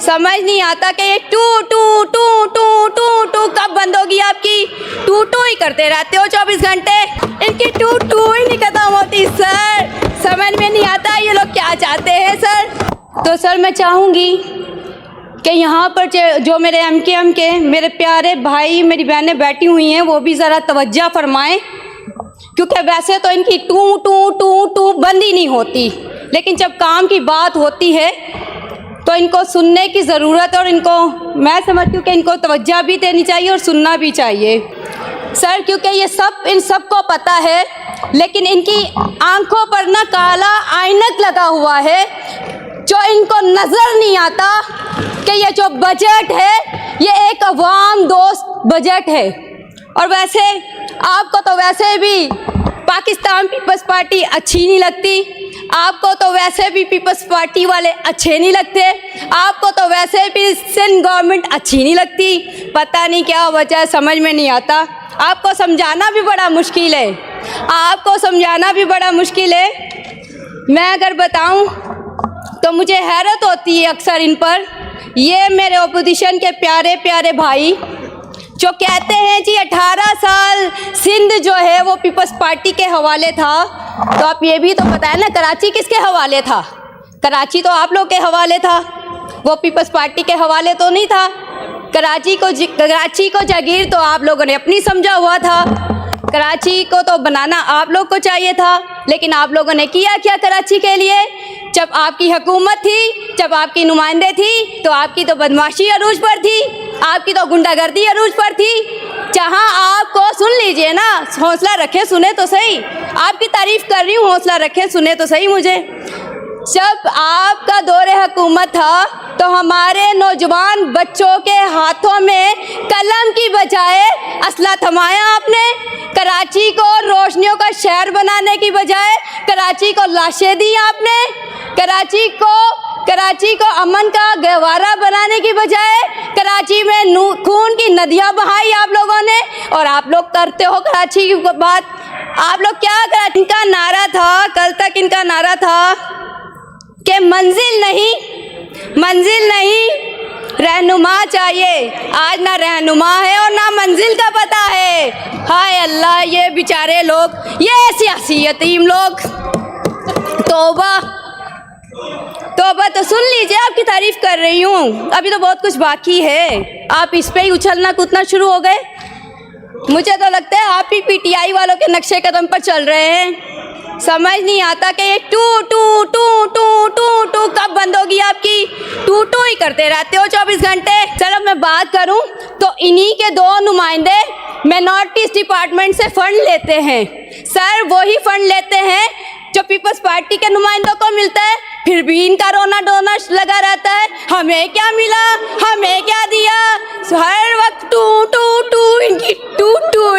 समझ नहीं आता कि ये टू टू टू टू टू टू कब बंद होगी आपकी। टू टू ही करते रहते हो 24 घंटे, इनकी टू टू ही नहीं खत्म होती सर। समझ में नहीं आता ये लोग क्या चाहते हैं सर। तो सर मैं चाहूँगी कि यहाँ पर जो मेरे एमकेएम के मेरे प्यारे भाई मेरी बहनें बैठी हुई हैं वो भी ज़रा तवज्जो फरमाएं, क्योंकि वैसे तो इनकी टू टू टू टू बंद ही नहीं होती, लेकिन जब काम की बात होती है तो इनको सुनने की ज़रूरत है और इनको मैं समझती हूँ कि इनको तवज्जो भी देनी चाहिए और सुनना भी चाहिए सर, क्योंकि ये सब इन सब को पता है, लेकिन इनकी आंखों पर ना काला ऐनक लगा हुआ है जो इनको नज़र नहीं आता कि ये जो बजट है ये एक अवाम दोस्त बजट है। और वैसे आपको तो वैसे भी पाकिस्तान पीपल्स पार्टी अच्छी नहीं लगती, आपको तो वैसे भी पीपल्स पार्टी वाले अच्छे नहीं लगते, आपको तो वैसे भी सिंध गवर्नमेंट अच्छी नहीं लगती। पता नहीं क्या वजह समझ में नहीं आता। आपको समझाना भी बड़ा मुश्किल है, आपको समझाना भी बड़ा मुश्किल है। मैं अगर बताऊं तो मुझे हैरत होती है अक्सर इन पर। ये मेरे ओपोजिशन के प्यारे प्यारे भाई जो कहते हैं जी 18 साल सिंध जो है वो पीपल्स पार्टी के हवाले था, तो आप ये भी तो पता है ना कराची किसके हवाले था। कराची तो आप लोग के हवाले था, वो पीपल्स पार्टी के हवाले तो नहीं था। कराची को जागीर तो आप लोगों ने अपनी समझा हुआ था, कराची को तो बनाना आप लोग को चाहिए था, लेकिन आप लोगों ने किया क्या कराची के लिए। जब आपकी हुकूमत थी, जब आपकी नुमाइंदे थी, तो आपकी तो बदमाशी अरूज पर थी, आपकी तो गुंडागर्दी अरूज पर थी। जहां आपको सुन लीजिए ना, हौसला रखे सुने तो सही, आपकी तारीफ कर रही हूँ, हौसला रखे सुने तो सही मुझे। जब आपका दौरे हुकूमत था तो हमारे नौजवान बच्चों के हाथों में कलम की बजाय असला थमाया आपने। कराची को रोशनियों का शहर बनाने की बजाय कराची को लाशें दी आपने। कराची को अमन का गहवारा बनाने की बजाय कराची में खून की नदियां बहाई आप लोगों ने। और आप लोग करते हो कराची की बात, आप लोग क्या कराची। इनका नारा था, कल तक इनका नारा था कि मंजिल नहीं रहनुमा चाहिए। आज ना रहनुमा है और ना मंजिल का पता है। हाय अल्लाह, ये बेचारे लोग, ये सियासी यतीम लोग। तौबा तौबा। तो सुन लीजिए, आपकी तारीफ कर रही हूँ, अभी तो बहुत कुछ बाकी है। आप इस पे ही उछलना कूदना शुरू हो गए। मुझे तो लगता है आप ही पीटीआई वालों के नक्शे कदम पर चल रहे हैं। समझ नहीं आता कि ये टू टू टू टू टू टू कब बंद होगी आपकी। टू टू ही करते रहते हो 24 घंटे। चलो मैं बात करूं तो इन्हीं के दो नुमाइंदे माइनॉरिटीज डिपार्टमेंट से फंड लेते हैं सर, वही फंड लेते हैं जो पीपल्स पार्टी के नुमाइंदों को मिलता है। फिर भी इनका रोना डोना लगा रहता है, हमें क्या मिला, हमें क्या दिया। हर वक्त टू टू टू, इनकी टू टू